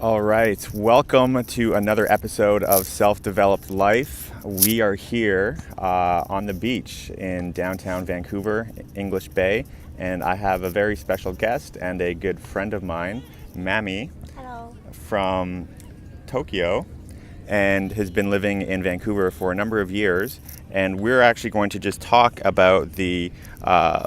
All right, welcome to another episode of Self-Developed Life. We are here on the beach in downtown Vancouver, English Bay, and I have a very special guest and a good friend of mine, Mami. Hello. From Tokyo, and has been living in Vancouver for a number of years. And we're actually going to just talk about the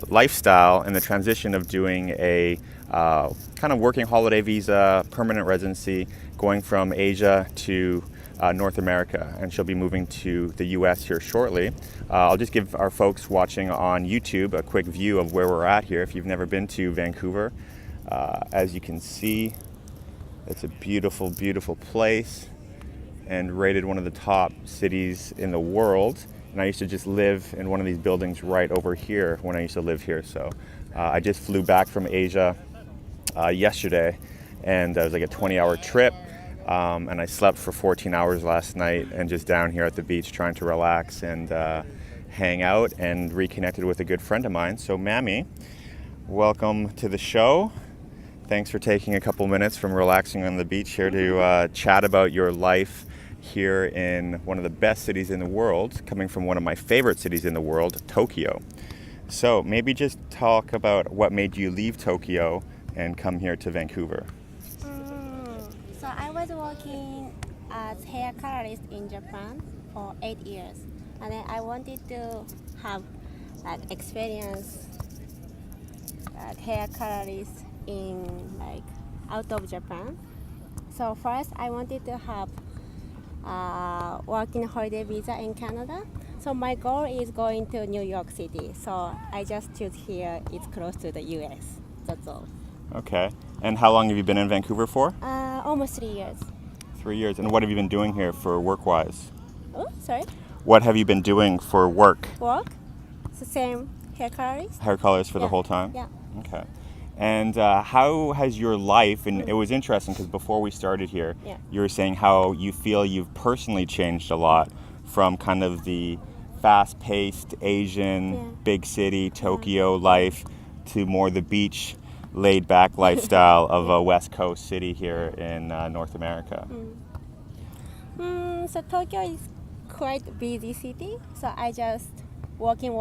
lifestyle and the transition of doing a kind of working holiday visa, permanent residency, going from Asia to North America. And she'll be moving to the US here shortly. I'll just give our folks watching on YouTube a quick view of where we're at here if you've never been to Vancouver. As you can see, it's a beautiful, beautiful place and rated one of the top cities in the world. And I used to just live in one of these buildings right over here when I used to live here. So I just flew back from Asia yesterday, and it was like a 20-hour trip. And I slept for 14 hours last night and just down here at the beach trying to relax and hang out, and reconnected with a good friend of mine. So Mami, welcome to the show. Thanks for taking a couple minutes from relaxing on the beach here to chat about your life here in one of the best cities in the world, coming from one of my favorite cities in the world, Tokyo. So maybe just talk about what made you leave Tokyo and come here to Vancouver. So I was working as hair colorist in Japan for 8 years, and then I wanted to have experience hair colorist in out of Japan. So first I wanted to have working holiday visa in Canada. So my goal is going to New York City. So I just choose here. It's close to the US. That's all. Okay. And how long have you been in Vancouver for? Almost 3 years. 3 years. And what have you been doing here for work-wise? Oh, sorry? What have you been doing for work? Work? It's the same hair colorist. Hair colorist for the whole time? Yeah. Okay. And how has your life, and it was interesting because before we started here, you were saying how you feel you've personally changed a lot from kind of the fast-paced Asian, big city, Tokyo life to more the beach, laid-back lifestyle of a West Coast city here in North America. So Tokyo is quite a busy city, so I just working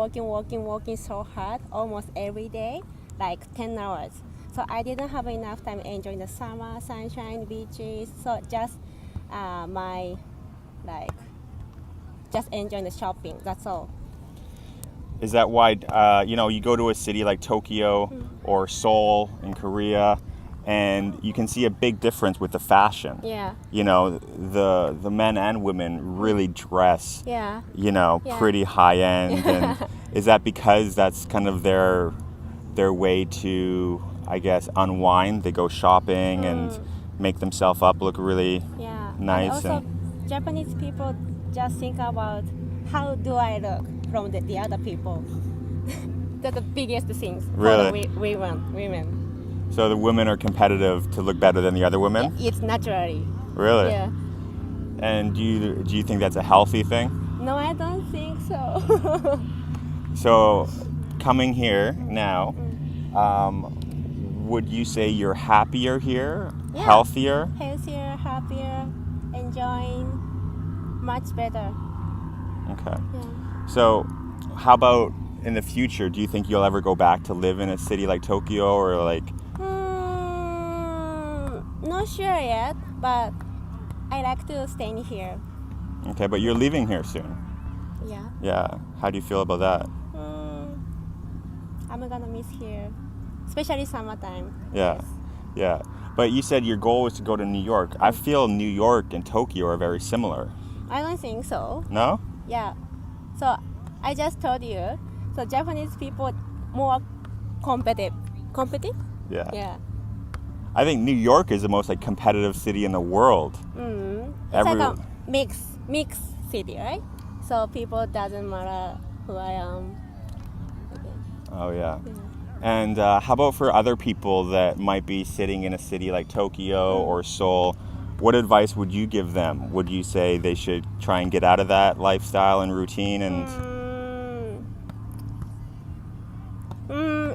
so hard almost every day. Like 10 hours. So I didn't have enough time enjoying the summer, sunshine, beaches. So just just enjoying the shopping. That's all. Is that why, you go to a city like Tokyo or Seoul in Korea, and you can see a big difference with the fashion. Yeah. The men and women really dress, pretty high end. And is that because that's kind of their way to, I guess, unwind? They go shopping and make themselves up look really nice. And also, Japanese people just think about how do I look from the other people. That's the biggest things really? For the women. So the women are competitive to look better than the other women? It's naturally. Really? Yeah. And do you think that's a healthy thing? No, I don't think so. So coming here now, would you say you're happier here? Yeah. Healthier, happier, enjoying, much better. Okay. Yeah. So how about in the future? Do you think you'll ever go back to live in a city like Tokyo or like? Not sure yet, but I like to stay here. Okay, but you're leaving here soon. Yeah. Yeah. How do you feel about that? I'm gonna miss here, especially summertime. Yeah. Yes. Yeah. But you said your goal was to go to New York. I feel New York and Tokyo are very similar. I don't think so. No? Yeah. So I just told you. So Japanese people more competitive. Competitive? Yeah. Yeah. I think New York is the most competitive city in the world. It's like a mix city, right? So people doesn't matter who I am. Okay. Oh yeah. And how about for other people that might be sitting in a city like Tokyo or Seoul? What advice would you give them? Would you say they should try and get out of that lifestyle and routine? And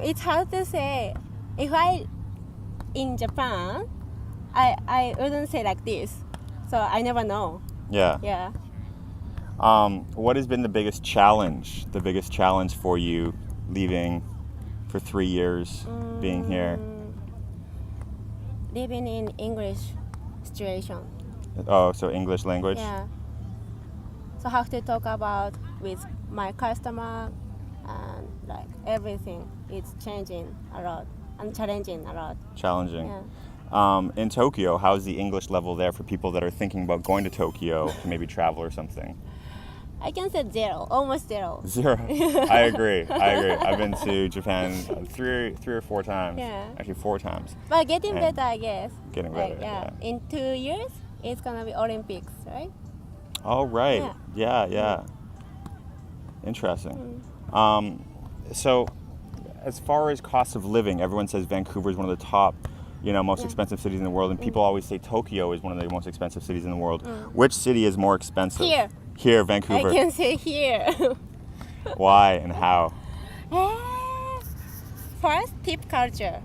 it's hard to say. If I in Japan, I wouldn't say like this. So I never know. Yeah. Yeah. What has been the biggest challenge for you leaving for 3 years, being here? Living in English situation. Oh, so English language? Yeah. So have to talk about with my customer and like everything. It's changing a lot and challenging a lot. Challenging. Yeah. In Tokyo, how's the English level there for people that are thinking about going to Tokyo to maybe travel or something? I can say zero, almost zero. Zero. I agree. I've been to Japan three or four times. Yeah. Actually, 4 times. But getting And better, I guess. Getting Like, better. yeah. In 2 years, it's gonna be Olympics, right? Oh, right. Yeah. Interesting. So, as far as cost of living, everyone says Vancouver is one of the top, most expensive cities in the world, and people always say Tokyo is one of the most expensive cities in the world. Which city is more expensive? Here, Vancouver. I can say here. Why and how? First, tip culture.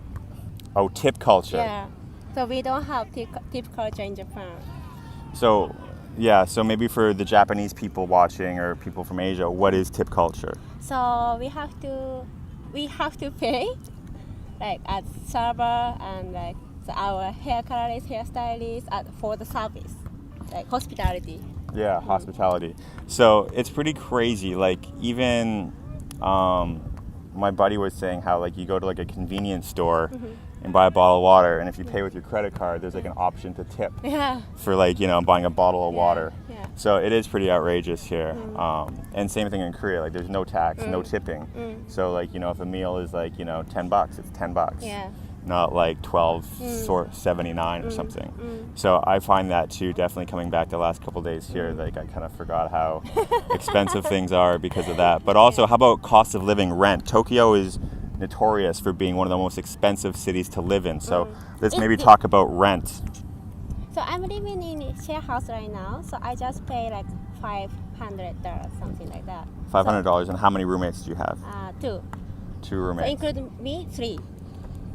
Oh, tip culture. Yeah. So we don't have tip culture in Japan. So maybe for the Japanese people watching or people from Asia, what is tip culture? So we have to pay, like as server and like our hair colorist, hairstylist for the service, like hospitality. Yeah, hospitality. So it's pretty crazy. Like even my buddy was saying how like you go to like a convenience store and buy a bottle of water, and if you pay with your credit card, there's like an option to tip for like buying a bottle of water. Yeah. So it is pretty outrageous here. And same thing in Korea. Like there's no tax, no tipping. So like if a meal is like $10, it's $10. Yeah. Not like $12.79 or something. So I find that too, definitely coming back the last couple of days here, like I kind of forgot how expensive things are because of that. But also, how about cost of living, rent? Tokyo is notorious for being one of the most expensive cities to live in. So let's maybe talk about rent. So I'm living in a share house right now. So I just pay like $500, something like that. $500. And how many roommates do you have? 2. 2 So roommates. including me, 3.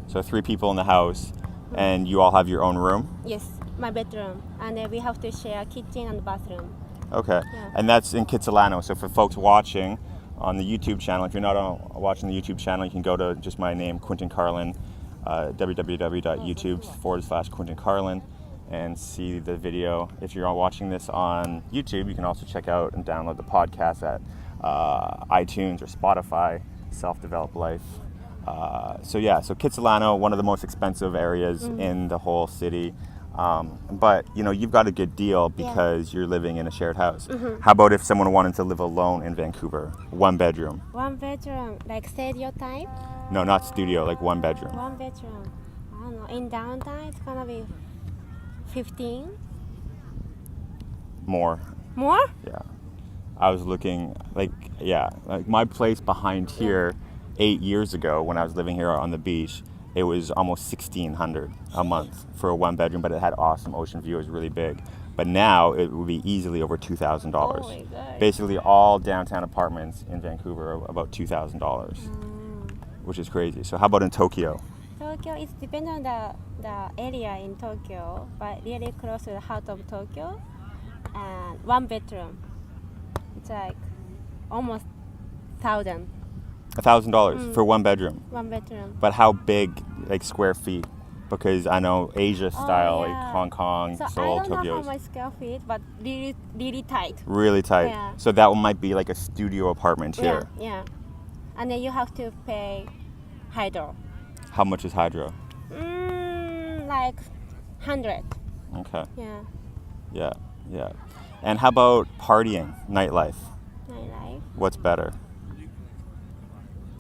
So 3 people in the house, and you all have your own room? Yes, my bedroom, and then we have to share kitchen and bathroom. Okay, Yeah. and that's in Kitsilano. So for folks watching on the YouTube channel, if you're not watching the YouTube channel, you can go to just my name, Quinton Carlin, www.youtube.com/Quinton Carlin, and see the video. If you're watching this on YouTube, you can also check out and download the podcast at iTunes or Spotify, Self-Developed Life. So Kitsilano, one of the most expensive areas in the whole city. But you've got a good deal because you're living in a shared house. How about if someone wanted to live alone in Vancouver? 1 bedroom. 1 bedroom, like studio type? No, not studio, like 1 bedroom. 1 bedroom. I don't know. In downtown, it's gonna be 15. More. More? Yeah. I was looking like my place behind here 8 years ago when I was living here on the beach, it was almost $1,600 a month for a 1 bedroom, but it had awesome ocean view. It was really big. But now it would be easily over $2,000. Oh my God. Basically, all downtown apartments in Vancouver are about $2,000, which is crazy. So how about in Tokyo? Tokyo, it depends on the area in Tokyo, but really close to the heart of Tokyo. And 1 bedroom, it's like almost $1,000. $1,000 for 1 bedroom. 1 bedroom. But how big, like square feet? Because I know Asia style, like Hong Kong, So Seoul, I don't know Tokyo how is much square feet, but really, really tight. really tight. Yeah. So that one might be like a studio apartment here. Yeah. And then you have to pay hydro. How much is hydro? Like 100. Okay. Yeah. Yeah. And how about partying, nightlife? Nightlife, What's better?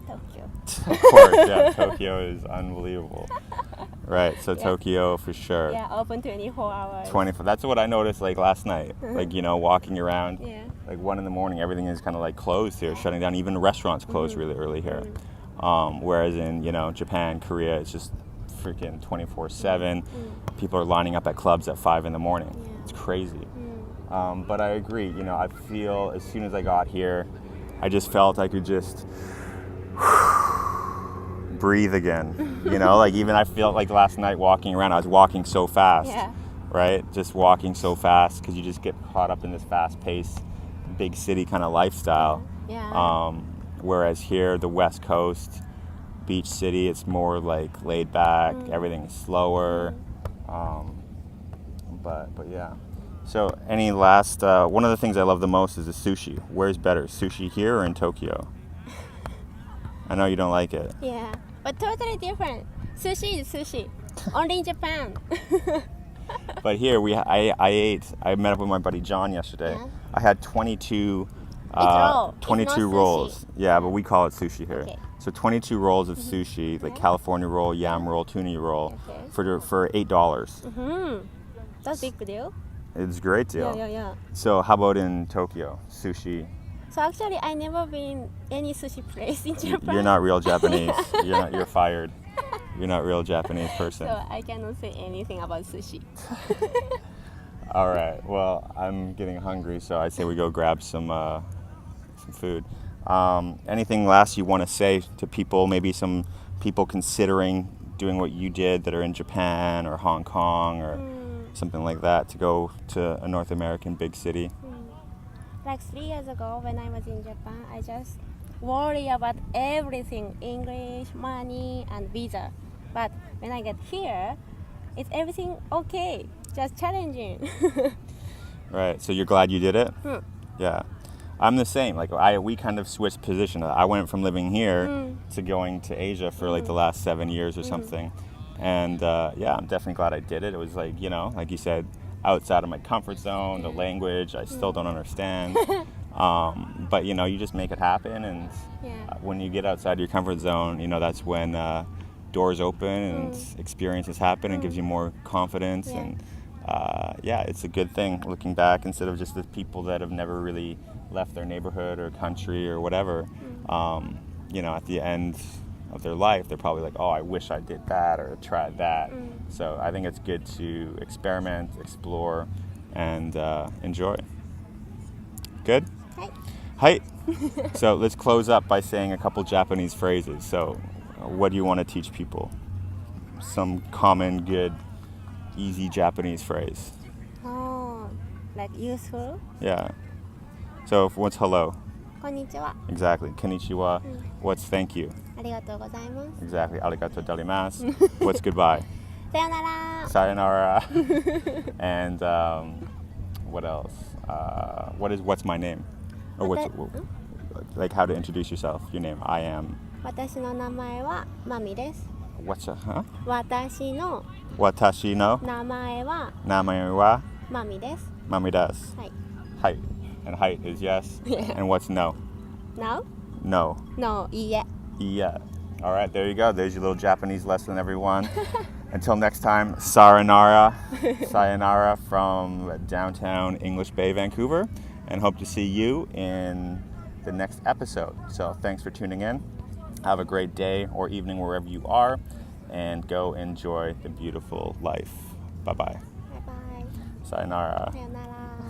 Tokyo. Of course, yeah. Tokyo is unbelievable. Right, so Tokyo for sure. Yeah, open 24 hours. 24. That's what I noticed like last night. Like, walking around. Yeah. Like 1 a.m, everything is kind of like closed here, shutting down. Even restaurants close really early here. Whereas in, Japan, Korea, it's just freaking 24/7. People are lining up at clubs at 5 a.m. Yeah. It's crazy. But I agree, I feel as soon as I got here, I just felt I could just breathe again. You know, like even I felt like last night walking around, I was walking so fast, Yeah. right? Just walking so fast because you just get caught up in this fast-paced, big city kind of lifestyle. Yeah. Whereas here, the West Coast, beach city, it's more like laid back, everything's slower. But yeah. So any last, one of the things I love the most is the sushi. Where's better, sushi here or in Tokyo? I know you don't like it. Yeah. But totally different. Sushi is sushi. Only in Japan. But here, I met up with my buddy John yesterday. Yeah. I had 22 roll. It's 22 not sushi. rolls. Yeah, but we call it sushi here. Okay. So 22 rolls of sushi, like California roll, yam roll, tuna roll, Okay. for $8. That's a big deal. It's a great deal. Yeah. So how about in Tokyo, sushi? So actually, I never been any sushi place in Japan. You're not real Japanese. You're fired. You're not real Japanese person. So I cannot say anything about sushi. All right. Well, I'm getting hungry, so I say we go grab some food. Anything last you want to say to people? Maybe some people considering doing what you did that are in Japan or Hong Kong or something like that to go to a North American big city. Like 3 years ago when I was in Japan, I just worry about everything, English, money, and visa. But when I get here, it's everything okay, just challenging. Right. So you're glad you did it? Yeah. I'm the same. Like we kind of switched position. I went from living here to going to Asia for like the last 7 years or something. And yeah, I'm definitely glad I did it. It was like, you know, like you said, outside of my comfort zone, the language, I still don't understand. But, you know, you just make it happen. And when you get outside your comfort zone, you know, that's when doors open and experiences happen and gives you more confidence. And yeah, it's a good thing looking back instead of just the people that have never really left their neighborhood or country or whatever. You know, at the end of their life, they're probably like, oh, I wish I did that or tried that. So I think it's good to experiment, explore, and enjoy. Good? Hi. So let's close up by saying a couple Japanese phrases. So what do you want to teach people? Some common, good, easy Japanese phrase. Oh, like useful? Yeah. So what's hello? こんにちは。 Exactly. Konnichiwa. What's thank you? ありがとうございます。 Exactly. Arigato gozaimasu. What's goodbye? さよなら。 Sayonara. And what else? What's my name? Or like how to introduce yourself? Your name. I am. 私の名前はマミです。 What's huh? 私の Watashi no 名前は namae wa マミです。 mami desu. はい。 Height. And height is yes. And what's no? No? No. No, いいえ。 Yeah. All right, there you go. There's your little Japanese lesson, everyone. Until next time, sayonara. Sayonara from downtown English Bay, Vancouver. And hope to see you in the next episode. So thanks for tuning in. Have a great day or evening wherever you are. And go enjoy the beautiful life. Bye-bye. Bye bye. Sayonara. さよなら。